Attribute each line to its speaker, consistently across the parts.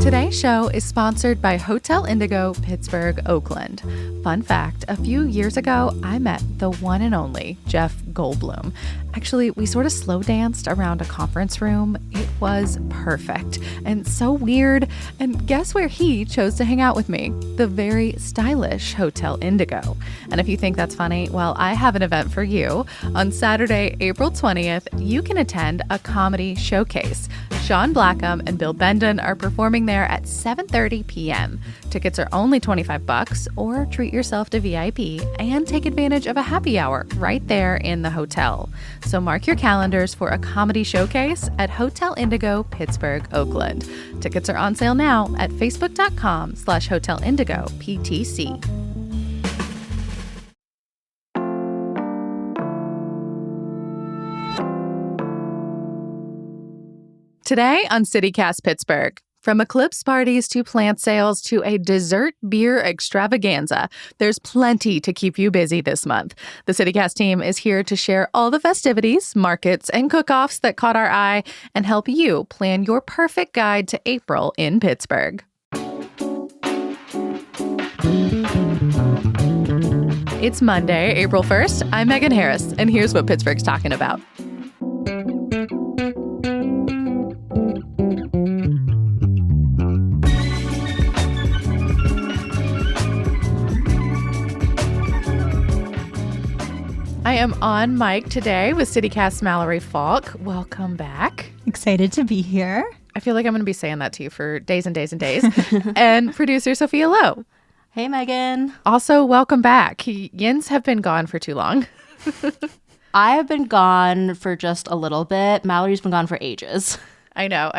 Speaker 1: Today's show is sponsored by Hotel Indigo, Pittsburgh, Oakland. Fun fact, a few years ago, I met the one and only Jeff Goldblum. Actually, we sort of slow danced around a conference room. It was perfect and so weird. And guess where he chose to hang out with me? The very stylish Hotel Indigo. And if you think that's funny, well, I have an event for you. On Saturday, April 20th, you can attend a comedy showcase. Sean Blackham and Bill Bendon are performing there at 7:30 p.m. Tickets are only $25, or treat yourself to VIP and take advantage of a happy hour right there in the hotel. So mark your calendars for a comedy showcase at Hotel Indigo, Pittsburgh, Oakland. Tickets are on sale now at facebook.com/hotelindigoptc. Today on City Casty Pittsburgh, from eclipse parties to plant sales to a dessert beer extravaganza, there's plenty to keep you busy this month. The City Casty team is here to share all the festivities, markets, and cookoffs that caught our eye and help you plan your perfect guide to April in Pittsburgh. It's Monday, April 1st. I'm Megan Harris, and here's what Pittsburgh's talking about. I am on mic today with City Casty Mallory Falk. Welcome back.
Speaker 2: Excited to be here.
Speaker 1: I feel like I'm going to be saying that to you for days and days and days. And producer Sophia Lowe.
Speaker 3: Hey, Megan.
Speaker 1: Also, welcome back. Yins have been gone for too long.
Speaker 3: I have been gone for just a little bit. Mallory's been gone for ages.
Speaker 1: I know.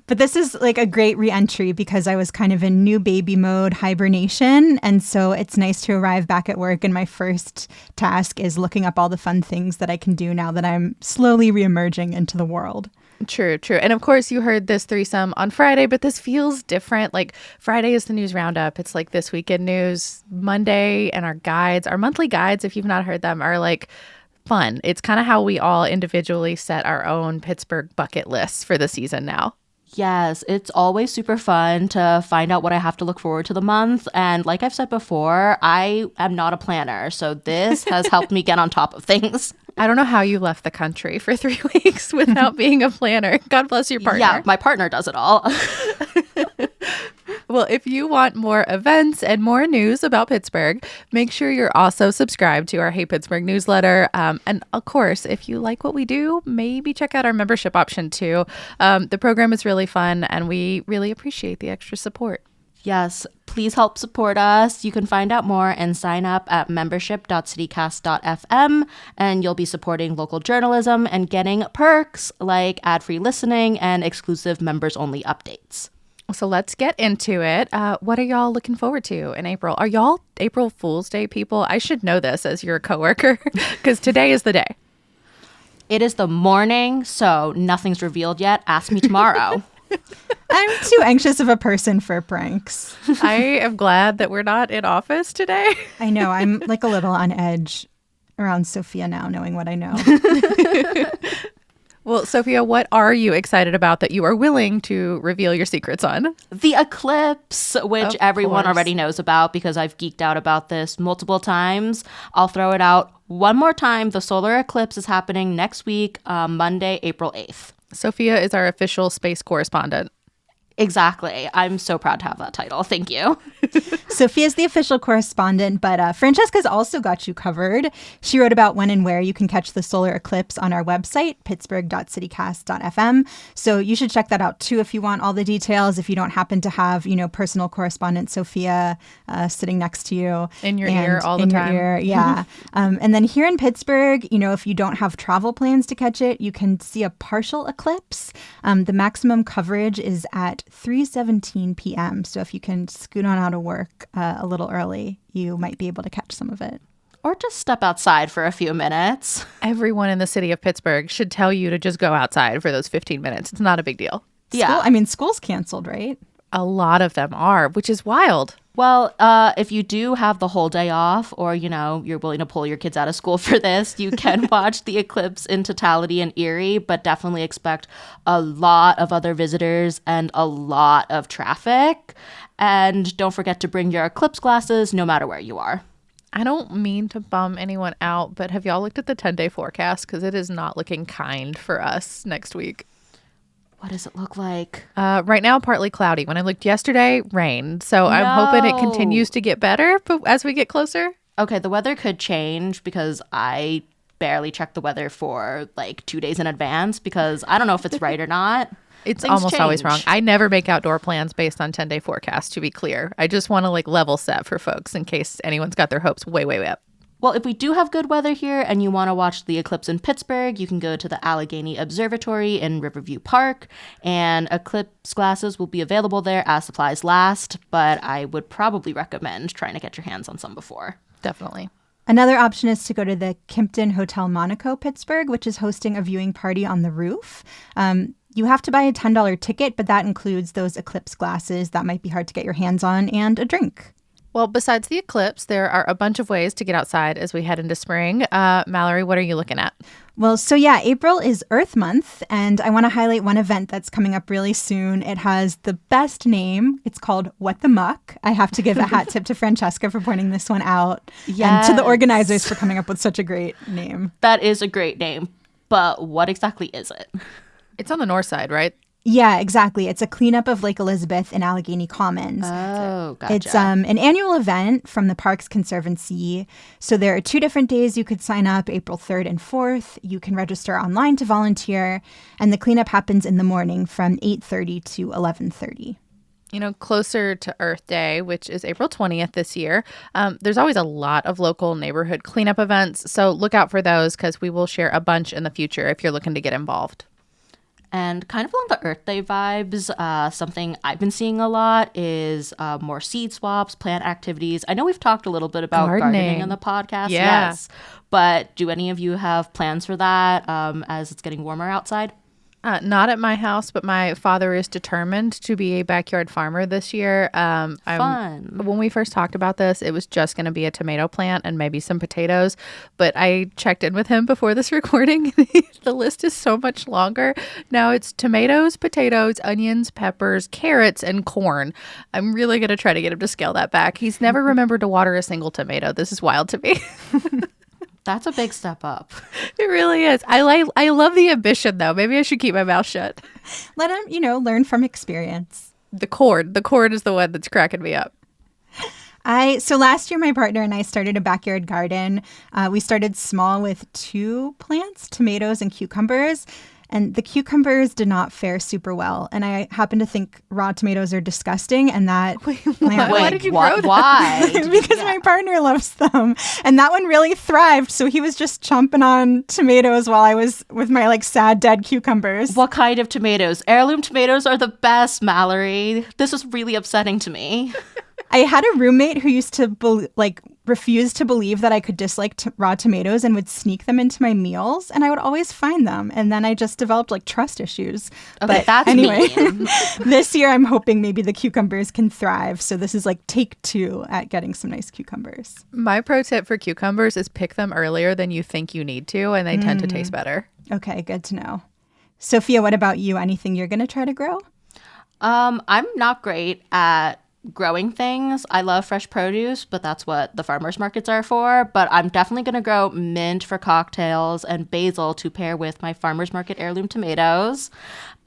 Speaker 2: But this is like a great re-entry because I was kind of in new baby mode, hibernation. And so it's nice to arrive back at work. And my first task is looking up all the fun things that I can do now that I'm slowly reemerging into the world.
Speaker 1: True. And of course, you heard this threesome on Friday, but this feels different. Like Friday is the news roundup. It's like this weekend news. Monday and our guides, our monthly guides, if you've not heard them, are like fun. It's kind of how we all individually set our own Pittsburgh bucket lists for the season now.
Speaker 3: Yes, it's always super fun to find out what I have to look forward to the month. And like I've said before, I am not a planner. So this has helped me get on top of things.
Speaker 1: I don't know how you left the country for 3 weeks without being a planner. God bless your partner.
Speaker 3: Yeah, my partner does it all.
Speaker 1: Well, if you want more events and more news about Pittsburgh, make sure you're also subscribed to our Hey Pittsburgh newsletter. And of course, if you like what we do, maybe check out our membership option too. The program is really fun and we really appreciate the extra support.
Speaker 3: Yes, please help support us. You can find out more and sign up at membership.citycast.fm, and you'll be supporting local journalism and getting perks like ad-free listening and exclusive members-only updates.
Speaker 1: So let's get into it. What are y'all looking forward to in April? Are y'all April Fool's Day people? I should know this as your coworker because today is the day.
Speaker 3: It is the morning, so nothing's revealed yet. Ask me tomorrow.
Speaker 2: I'm too anxious of a person for pranks.
Speaker 1: I am glad that we're not in office today.
Speaker 2: I know. I'm like a little on edge around Sophia now, knowing what I know.
Speaker 1: Well, Sophia, what are you excited about that you are willing to reveal your secrets on?
Speaker 3: The eclipse, which everyone already knows about because I've geeked out about this multiple times. I'll throw it out one more time. The solar eclipse is happening next week, Monday, April 8th.
Speaker 1: Sophia is our official space correspondent.
Speaker 3: Exactly. I'm so proud to have that title. Thank you.
Speaker 2: Sophia's the official correspondent, but Francesca's also got you covered. She wrote about when and where you can catch the solar eclipse on our website, pittsburgh.citycast.fm. So you should check that out too if you want all the details, if you don't happen to have, personal correspondent Sophia sitting next to you.
Speaker 1: In your ear all the time.
Speaker 2: In your ear, yeah. And then here in Pittsburgh, if you don't have travel plans to catch it, you can see a partial eclipse. The maximum coverage is at 3:17 p.m. So if you can scoot on out of work a little early, you might be able to catch some of it.
Speaker 3: Or just step outside for a few minutes.
Speaker 1: Everyone in the city of Pittsburgh should tell you to just go outside for those 15 minutes. It's not a big deal.
Speaker 3: Yeah.
Speaker 2: School's canceled, right?
Speaker 1: A lot of them are, which is wild.
Speaker 3: Well, if you do have the whole day off or, you're willing to pull your kids out of school for this, you can watch the eclipse in totality in Erie, but definitely expect a lot of other visitors and a lot of traffic. And don't forget to bring your eclipse glasses no matter where you are.
Speaker 1: I don't mean to bum anyone out, but have y'all looked at the 10-day forecast? Because it is not looking kind for us next week.
Speaker 3: What does it look like?
Speaker 1: Right now, partly cloudy. When I looked yesterday, rain. So I'm hoping it continues to get better as we get closer.
Speaker 3: Okay, the weather could change because I barely check the weather for like 2 days in advance because I don't know if it's right or not.
Speaker 1: It's
Speaker 3: Things
Speaker 1: almost
Speaker 3: change.
Speaker 1: always wrong. I never make outdoor plans based on 10-day forecast, to be clear. I just want to level set for folks in case anyone's got their hopes way, way, way up.
Speaker 3: Well, if we do have good weather here and you want to watch the eclipse in Pittsburgh, you can go to the Allegheny Observatory in Riverview Park, and eclipse glasses will be available there as supplies last, but I would probably recommend trying to get your hands on some before.
Speaker 1: Definitely.
Speaker 2: Another option is to go to the Kimpton Hotel Monaco, Pittsburgh, which is hosting a viewing party on the roof. You have to buy a $10 ticket, but that includes those eclipse glasses that might be hard to get your hands on and a drink.
Speaker 1: Well, besides the eclipse, there are a bunch of ways to get outside as we head into spring. Mallory, what are you looking at?
Speaker 2: Well, so yeah, April is Earth Month, and I want to highlight one event that's coming up really soon. It has the best name. It's called What the Muck. I have to give a hat tip to Francesca for pointing this one out, and to the organizers for coming up with such a great name.
Speaker 3: That is a great name, but what exactly is it?
Speaker 1: It's on the north side, right?
Speaker 2: Yeah, exactly. It's a cleanup of Lake Elizabeth in Allegheny Commons.
Speaker 3: Oh, gotcha.
Speaker 2: It's an annual event from the Parks Conservancy. So there are 2 different days you could sign up, April 3rd and 4th. You can register online to volunteer. And the cleanup happens in the morning from 8:30 to 11:30.
Speaker 1: Closer to Earth Day, which is April 20th this year, there's always a lot of local neighborhood cleanup events. So look out for those because we will share a bunch in the future if you're looking to get involved.
Speaker 3: And kind of along the Earth Day vibes, something I've been seeing a lot is more seed swaps, plant activities. I know we've talked a little bit about gardening in the podcast.
Speaker 1: Yeah.
Speaker 3: Yes. But do any of you have plans for that as it's getting warmer outside?
Speaker 1: Not at my house, but my father is determined to be a backyard farmer this year.
Speaker 3: Fun.
Speaker 1: When we first talked about this, it was just going to be a tomato plant and maybe some potatoes. But I checked in with him before this recording. The list is so much longer. Now it's tomatoes, potatoes, onions, peppers, carrots, and corn. I'm really going to try to get him to scale that back. He's never remembered to water a single tomato. This is wild to me.
Speaker 3: That's a big step up.
Speaker 1: It really is. I love the ambition, though. Maybe I should keep my mouth shut.
Speaker 2: Let him, learn from experience.
Speaker 1: The cord is the one that's cracking me up.
Speaker 2: So last year, my partner and I started a backyard garden. We started small with 2 plants, tomatoes and cucumbers. And the cucumbers did not fare super well. And I happen to think raw tomatoes are disgusting. And that plant,
Speaker 1: why did you grow them?
Speaker 3: Why?
Speaker 2: Because my partner loves them. And that one really thrived. So he was just chomping on tomatoes while I was with my sad dead cucumbers.
Speaker 3: What kind of tomatoes? Heirloom tomatoes are the best, Mallory. This is really upsetting to me.
Speaker 2: I had a roommate who used to refuse to believe that I could dislike raw tomatoes and would sneak them into my meals, and I would always find them. And then I just developed trust issues.
Speaker 3: Okay,
Speaker 2: but
Speaker 3: that's
Speaker 2: anyway,
Speaker 3: mean.
Speaker 2: This year I'm hoping maybe the cucumbers can thrive. So this is take 2 at getting some nice cucumbers.
Speaker 1: My pro tip for cucumbers is pick them earlier than you think you need to, and they tend to taste better.
Speaker 2: Okay, good to know. Sophia, what about you? Anything you're going to try to grow?
Speaker 3: I'm not great at growing things. I love fresh produce, but that's what the farmers markets are for. But I'm definitely going to grow mint for cocktails and basil to pair with my farmers market heirloom tomatoes.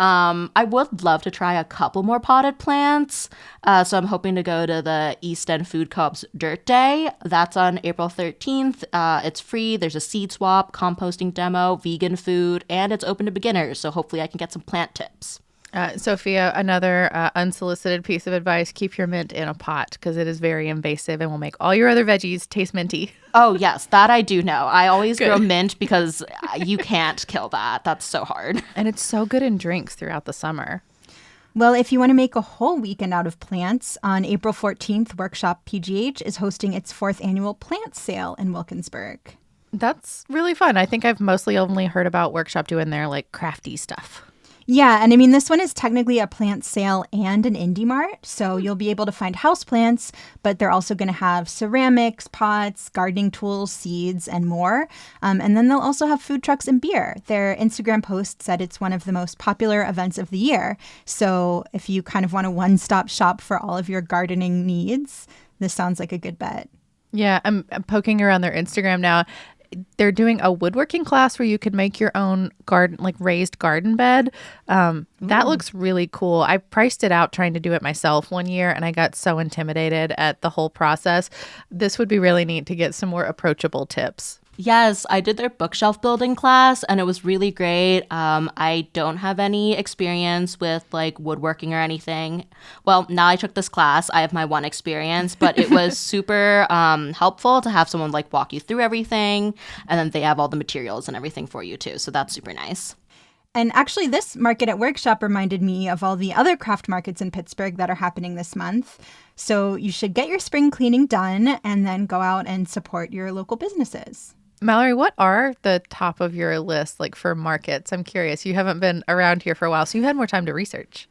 Speaker 3: I would love to try a couple more potted plants. So I'm hoping to go to the East End Food Co-op's Dirt Day. That's on April 13th. It's free. There's a seed swap, composting demo, vegan food, and it's open to beginners. So hopefully I can get some plant tips.
Speaker 1: Sophia, another unsolicited piece of advice, keep your mint in a pot because it is very invasive and will make all your other veggies taste minty.
Speaker 3: Oh, yes, that I do know. I always grow mint because you can't kill that. That's so hard.
Speaker 1: And it's so good in drinks throughout the summer.
Speaker 2: Well, if you want to make a whole weekend out of plants, on April 14th, Workshop PGH is hosting its 4th annual plant sale in Wilkinsburg.
Speaker 1: That's really fun. I think I've mostly only heard about Workshop doing their crafty stuff.
Speaker 2: Yeah, and I mean, this one is technically a plant sale and an indie mart. So you'll be able to find houseplants, but they're also going to have ceramics, pots, gardening tools, seeds, and more. And then they'll also have food trucks and beer. Their Instagram post said it's one of the most popular events of the year. So if you kind of want a one-stop shop for all of your gardening needs, this sounds like a good bet.
Speaker 1: Yeah, I'm poking around their Instagram now. They're doing a woodworking class where you could make your own garden, like raised garden bed. That looks really cool. I priced it out trying to do it myself one year, and I got so intimidated at the whole process. This would be really neat to get some more approachable tips.
Speaker 3: Yes, I did their bookshelf building class and it was really great. I don't have any experience with like woodworking or anything. Well, now I took this class. I have my one experience, but it was super helpful to have someone like walk you through everything. And then they have all the materials and everything for you too. So that's super nice.
Speaker 2: And actually, this Market at Workshop reminded me of all the other craft markets in Pittsburgh that are happening this month. So you should get your spring cleaning done and then go out and support your local businesses.
Speaker 1: Mallory, what are the top of your list like for markets? I'm curious. You haven't been around here for a while, so you had more time to research.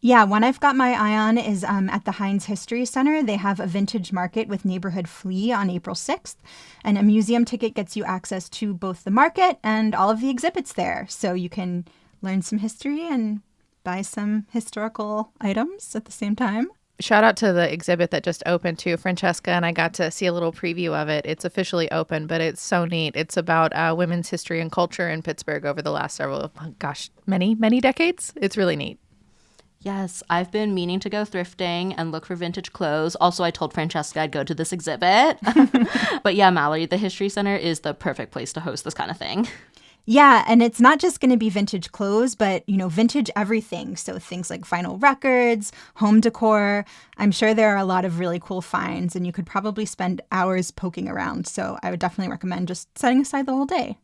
Speaker 2: Yeah, one I've got my eye on is at the Heinz History Center. They have a vintage market with Neighborhood Flea on April 6th. And a museum ticket gets you access to both the market and all of the exhibits there. So you can learn some history and buy some historical items at the same time.
Speaker 1: Shout out to the exhibit that just opened too. Francesca and I got to see a little preview of it. It's officially open, but it's so neat. It's about women's history and culture in Pittsburgh over the last many decades. It's really neat.
Speaker 3: Yes, I've been meaning to go thrifting and look for vintage clothes. Also, I told Francesca I'd go to this exhibit. But yeah, Mallory, the History Center is the perfect place to host this kind of thing.
Speaker 2: Yeah, and it's not just going to be vintage clothes, but, vintage everything. So things like vinyl records, home decor. I'm sure there are a lot of really cool finds, and you could probably spend hours poking around. So I would definitely recommend just setting aside the whole day.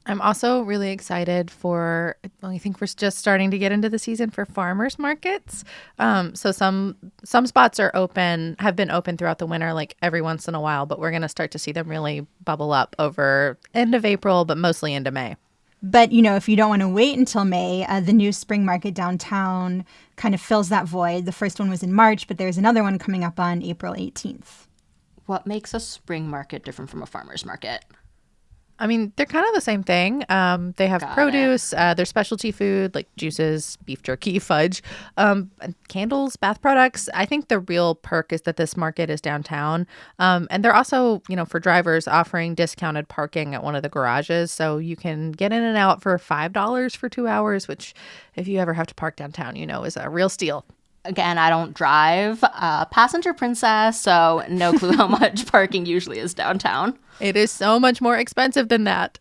Speaker 1: I'm also really excited I think we're just starting to get into the season for farmers markets. So some spots have been open throughout the winter, like every once in a while, but we're going to start to see them really bubble up over end of April, but mostly into May.
Speaker 2: But, if you don't want to wait until May, the new spring market downtown kind of fills that void. The first one was in March, but there's another one coming up on April 18th.
Speaker 3: What makes a spring market different from a farmer's market?
Speaker 1: I mean, they're kind of the same thing. They have produce, there's specialty food like juices, beef jerky, fudge, candles, bath products. I think the real perk is that this market is downtown. And they're also, for drivers offering discounted parking at one of the garages. So you can get in and out for $5 for 2 hours, which if you ever have to park downtown, is a real steal.
Speaker 3: Again, I don't drive. Passenger princess, so no clue how much parking usually is downtown.
Speaker 1: It is so much more expensive than that.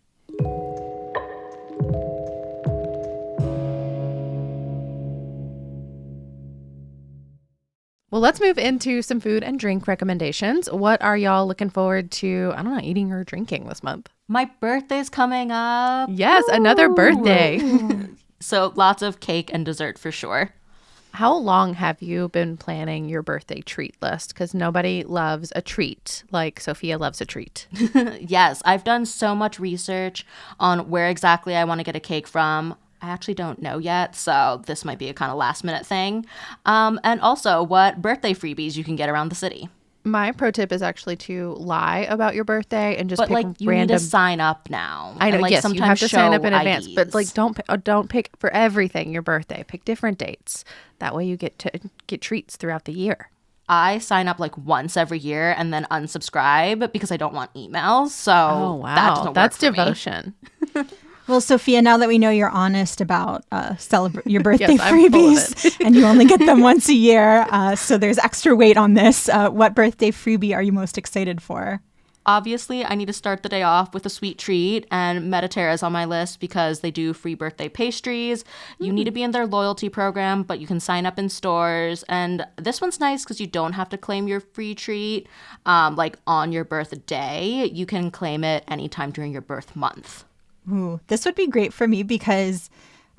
Speaker 1: Well, let's move into some food and drink recommendations. What are y'all looking forward to, eating or drinking this month?
Speaker 3: My birthday's coming up.
Speaker 1: Yes, another birthday.
Speaker 3: So lots of cake and dessert for sure.
Speaker 1: How long have you been planning your birthday treat list? Because nobody loves a treat like Sophia loves a treat.
Speaker 3: Yes, I've done so much research on where exactly I want to get a cake from. I actually don't know yet, so this might be a kind of last minute thing. And also what birthday freebies you can get around the city.
Speaker 1: My pro tip is actually to lie about your birthday and just pick
Speaker 3: you
Speaker 1: random.
Speaker 3: Need to sign up now.
Speaker 1: I know,
Speaker 3: and,
Speaker 1: yes, you have to sign up in advance,
Speaker 3: IDs.
Speaker 1: but don't pick for everything your birthday. Pick different dates. That way you get to get treats throughout the year.
Speaker 3: I sign up once every year and then unsubscribe because I don't want emails. So
Speaker 1: wow, that's devotion.
Speaker 2: Well, Sophia, now that we know you're honest about your birthday freebies and you only get them once a year, so there's extra weight on this, what birthday freebie are you most excited for?
Speaker 3: Obviously, I need to start the day off with a sweet treat, and Mediterra is on my list because they do free birthday pastries. You need to be in their loyalty program, but you can sign up in stores. And this one's nice because you don't have to claim your free treat on your birthday. You can claim it anytime during your birth month.
Speaker 2: Ooh, this would be great for me because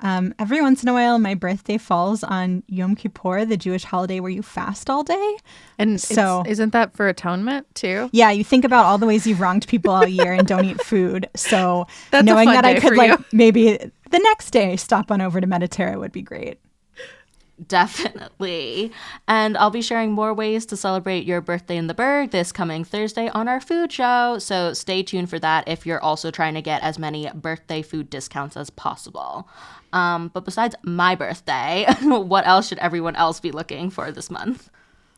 Speaker 2: every once in a while my birthday falls on Yom Kippur, the Jewish holiday where you fast all day.
Speaker 1: And so isn't that for atonement too?
Speaker 2: Yeah, you think about all the ways you've wronged people all year and don't eat food. So
Speaker 1: that's
Speaker 2: knowing that I could
Speaker 1: maybe
Speaker 2: the next day, stop on over to Mediterra would be great.
Speaker 3: Definitely. And I'll be sharing more ways to celebrate your birthday in the Berg this coming Thursday on our food show. So stay tuned for that if you're also trying to get as many birthday food discounts as possible. But besides my birthday, what else should everyone else be looking for this month?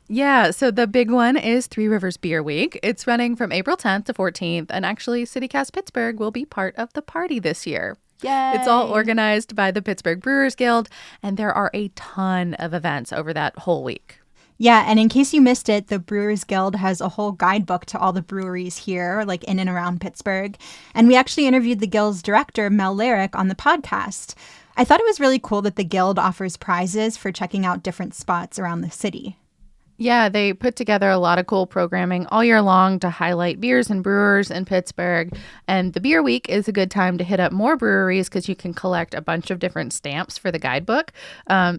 Speaker 1: Yeah, so the big one is Three Rivers Beer Week. It's running from April 10th to 14th, and actually City Casty Pittsburgh will be part of the party this year.
Speaker 3: Yay!
Speaker 1: It's all organized by the Pittsburgh Brewers Guild, and there are a ton of events over that whole week.
Speaker 2: Yeah, and in case you missed it, the Brewers Guild has a whole guidebook to all the breweries here, like in and around Pittsburgh. And we actually interviewed the Guild's director, Mel Lyric, on the podcast. I thought it was really cool that the Guild offers prizes for checking out different spots around the city.
Speaker 1: Yeah, they put together a lot of cool programming all year long to highlight beers and brewers in Pittsburgh. And the Beer Week is a good time to hit up more breweries because you can collect a bunch of different stamps for the guidebook.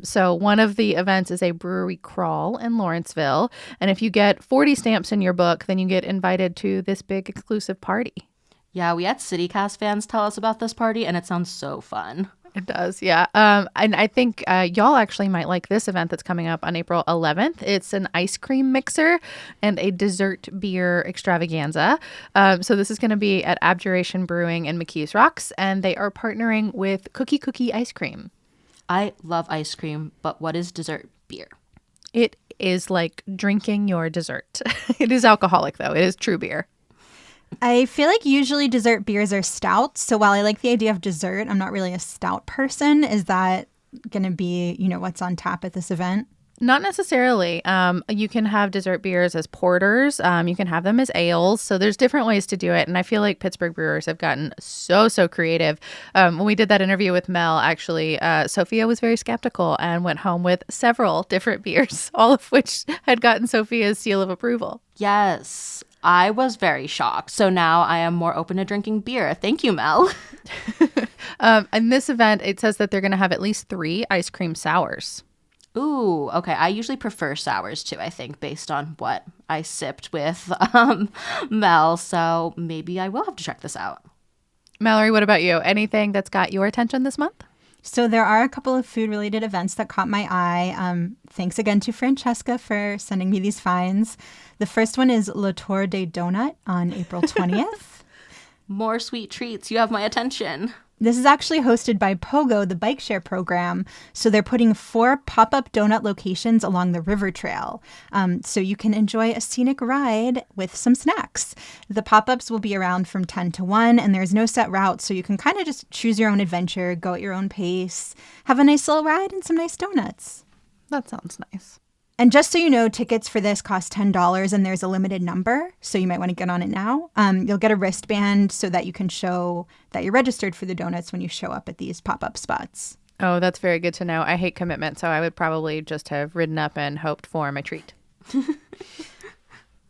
Speaker 1: So one of the events is a brewery crawl in Lawrenceville. And if you get 40 stamps in your book, then you get invited to this big exclusive party.
Speaker 3: Yeah, we had City Cast fans tell us about this party, and it sounds so fun.
Speaker 1: It does, yeah. And I think y'all actually might like this event that's coming up on April 11th. It's an ice cream mixer and a dessert beer extravaganza. So this is going to be at Abjuration Brewing in McKees Rocks, and they are partnering with Cookie Ice Cream.
Speaker 3: I love ice cream, but what is dessert beer?
Speaker 1: It is like drinking your dessert. It is alcoholic, though. It is true beer.
Speaker 2: I feel like usually dessert beers are stouts. So while I like the idea of dessert, I'm not really a stout person. Is that going to be, what's on tap at this event?
Speaker 1: Not necessarily. You can have dessert beers as porters. You can have them as ales. So there's different ways to do it. And I feel like Pittsburgh brewers have gotten so creative. When we did that interview with Mel, actually, Sophia was very skeptical and went home with several different beers, all of which had gotten Sophia's seal of approval.
Speaker 3: Yes. I was very shocked. So now I am more open to drinking beer. Thank you, Mel.
Speaker 1: In this event, it says that they're going to have at least 3 ice cream sours.
Speaker 3: Ooh, okay. I usually prefer sours too, I think, based on what I sipped with Mel. So maybe I will have to check this out.
Speaker 1: Mallory, what about you? Anything that's got your attention this month?
Speaker 2: So there are a couple of food-related events that caught my eye. Thanks again to Francesca for sending me these finds. The first one is La Tour de Donut on April 20th.
Speaker 3: More sweet treats. You have my attention.
Speaker 2: This is actually hosted by Pogo, the bike share program. So they're putting 4 pop-up donut locations along the river trail. So you can enjoy a scenic ride with some snacks. The pop-ups will be around from 10 to 1, and there's no set route. So you can kind of just choose your own adventure, go at your own pace, have a nice little ride and some nice donuts.
Speaker 1: That sounds nice.
Speaker 2: And just so you know, tickets for this cost $10 and there's a limited number, so you might want to get on it now. You'll get a wristband so that you can show that you're registered for the donuts when you show up at these pop-up spots.
Speaker 1: Oh, that's very good to know. I hate commitment, so I would probably just have ridden up and hoped for my treat.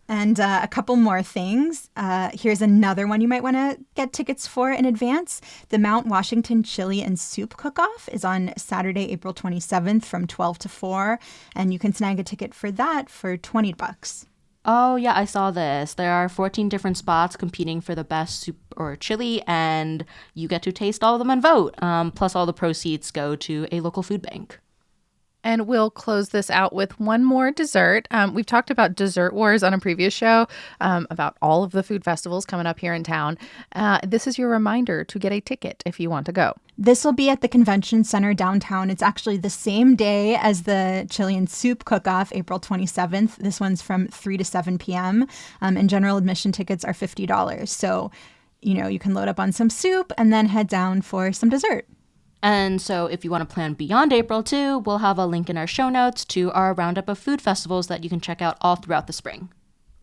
Speaker 2: And a couple more things. Here's another one you might want to get tickets for in advance. The Mount Washington Chili and Soup Cookoff is on Saturday, April 27th from 12 to 4. And you can snag a ticket for that for $20.
Speaker 3: Oh, yeah, I saw this. There are 14 different spots competing for the best soup or chili, and you get to taste all of them and vote. Plus, all the proceeds go to a local food bank.
Speaker 1: And we'll close this out with one more dessert. We've talked about Dessert Wars on a previous show about all of the food festivals coming up here in town. This is your reminder to get a ticket if you want to go.
Speaker 2: This will be at the Convention Center downtown. It's actually the same day as the Chili and Soup Cook-Off, April 27th. This one's from 3 to 7 p.m. And general admission tickets are $50. So, you can load up on some soup and then head down for some dessert.
Speaker 3: And so if you want to plan beyond April too, we'll have a link in our show notes to our roundup of food festivals that you can check out all throughout the spring.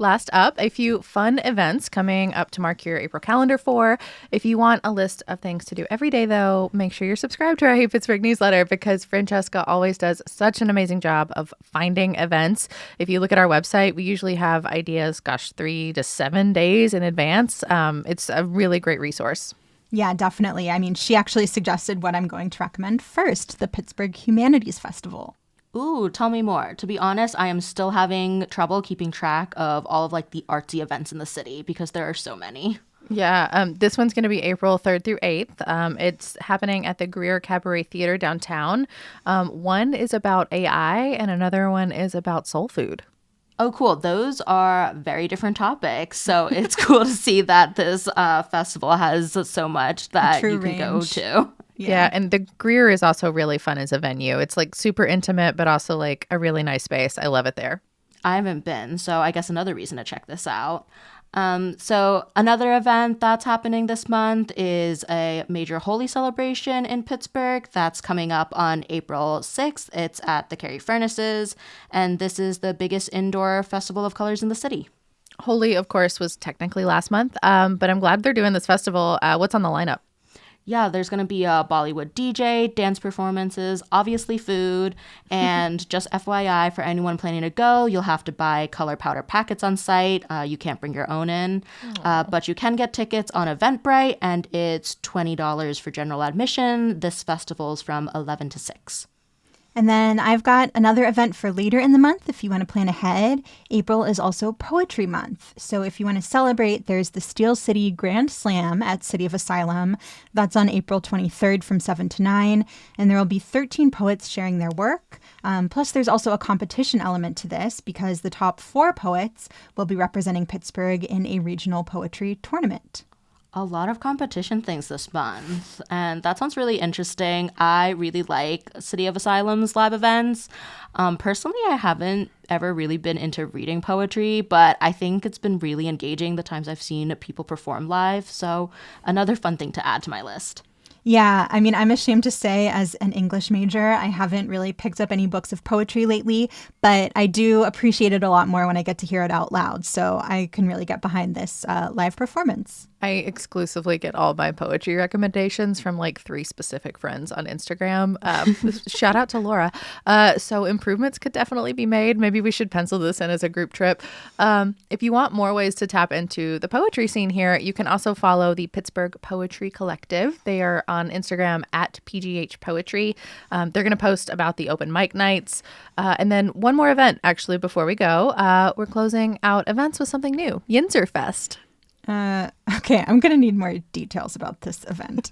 Speaker 1: Last up, a few fun events coming up to mark your April calendar for. If you want a list of things to do every day, though, make sure you're subscribed to our Hey Pittsburgh newsletter because Francesca always does such an amazing job of finding events. If you look at our website, we usually have ideas, 3 to 7 days in advance. It's a really great resource.
Speaker 2: Yeah, definitely. I mean, she actually suggested what I'm going to recommend first, the Pittsburgh Humanities Festival.
Speaker 3: Ooh, tell me more. To be honest, I am still having trouble keeping track of all of the artsy events in the city because there are so many.
Speaker 1: Yeah, this one's going to be April 3rd through 8th. It's happening at the Greer Cabaret Theater downtown. One is about AI and another one is about soul food.
Speaker 3: Oh, cool. Those are very different topics. So it's cool to see that this festival has so much that you can go to.
Speaker 1: Yeah, and the Greer is also really fun as a venue. It's like super intimate, but also like a really nice space. I love it there.
Speaker 3: I haven't been, so I guess another reason to check this out. So another event that's happening this month is a major holy celebration in Pittsburgh that's coming up on April 6th. It's at the Carey Furnaces, and this is the biggest indoor festival of colors in the city.
Speaker 1: Holy, of course, was technically last month, but I'm glad they're doing this festival. What's on the lineup?
Speaker 3: Yeah, there's going to be a Bollywood DJ, dance performances, obviously food, and just FYI, for anyone planning to go, you'll have to buy color powder packets on site. You can't bring your own in, but you can get tickets on Eventbrite, and it's $20 for general admission. This festival's from 11 to 6.
Speaker 2: And then I've got another event for later in the month if you want to plan ahead. April is also Poetry Month. So if you want to celebrate, there's the Steel City Grand Slam at City of Asylum. That's on April 23rd from 7 to 9. And there will be 13 poets sharing their work. Plus, there's also a competition element to this because the top 4 poets will be representing Pittsburgh in a regional poetry tournament.
Speaker 3: A lot of competition things this month, and that sounds really interesting. I really like City of Asylum's live events. Personally, I haven't ever really been into reading poetry, but I think it's been really engaging the times I've seen people perform live, so another fun thing to add to my list.
Speaker 2: Yeah, I mean, I'm ashamed to say as an English major, I haven't really picked up any books of poetry lately, but I do appreciate it a lot more when I get to hear it out loud, so I can really get behind this live performance.
Speaker 1: I exclusively get all my poetry recommendations from like 3 specific friends on Instagram. Shout out to Laura. So improvements could definitely be made. Maybe we should pencil this in as a group trip. If you want more ways to tap into the poetry scene here, you can also follow the Pittsburgh Poetry Collective. They are on Instagram at PGH Poetry. They're going to post about the open mic nights. And then one more event, actually, before we go. We're closing out events with something new, Yinzer Fest.
Speaker 2: Okay, I'm going to need more details about this event.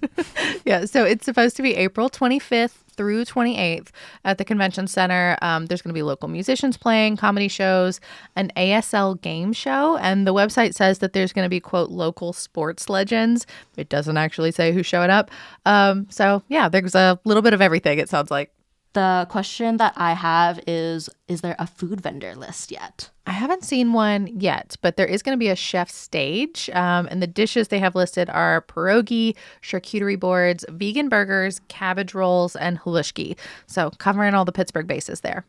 Speaker 1: Yeah, so it's supposed to be April 25th through 28th at the Convention Center. There's going to be local musicians playing, comedy shows, an ASL game show, and the website says that there's going to be, quote, local sports legends. It doesn't actually say who showed up. So, yeah, there's a little bit of everything, it sounds like.
Speaker 3: The question that I have is there a food vendor list yet?
Speaker 1: I haven't seen one yet, but there is going to be a chef stage. And the dishes they have listed are pierogi, charcuterie boards, vegan burgers, cabbage rolls, and halushki. So covering all the Pittsburgh bases there.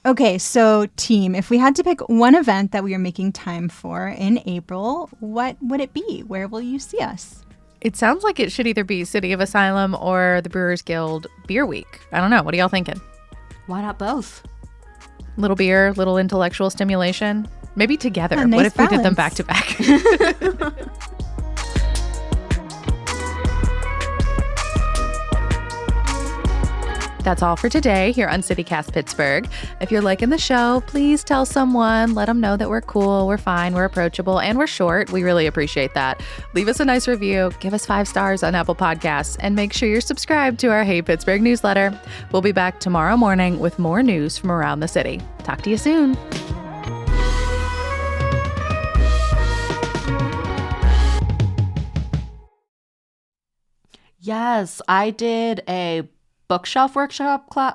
Speaker 2: Okay, so team, if we had to pick one event that we are making time for in April, what would it be? Where will you see us?
Speaker 1: It sounds like it should either be City of Asylum or the Brewers Guild Beer Week. I don't know. What are y'all thinking?
Speaker 3: Why not both?
Speaker 1: Little beer, little intellectual stimulation. Maybe together.
Speaker 2: A nice
Speaker 1: what if
Speaker 2: balance.
Speaker 1: we did them back to back? That's all for today here on City Cast Pittsburgh. If you're liking the show, please tell someone. Let them know that we're cool, we're fine, we're approachable, and we're short. We really appreciate that. Leave us a nice review, give us 5 stars on Apple Podcasts, and make sure you're subscribed to our Hey Pittsburgh newsletter. We'll be back tomorrow morning with more news from around the city. Talk to you soon.
Speaker 3: Yes, I did a bookshelf workshop class.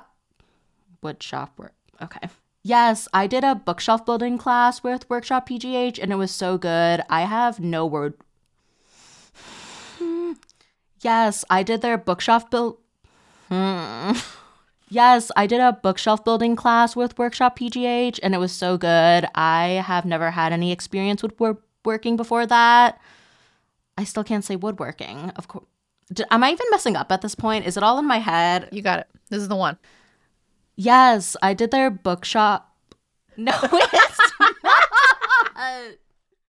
Speaker 3: Woodshop work. Okay. Yes, I did a bookshelf building class with Workshop PGH, and it was so good. I have no word. Yes, I did their bookshelf build. Yes, I did a bookshelf building class with Workshop PGH, and it was so good. I have never had any experience with woodworking before that. I still can't say woodworking, of course. Am I even messing up at this point? Is it all in my head?
Speaker 1: You got it. This is the one.
Speaker 3: Yes, I did their bookshop. No, it's not.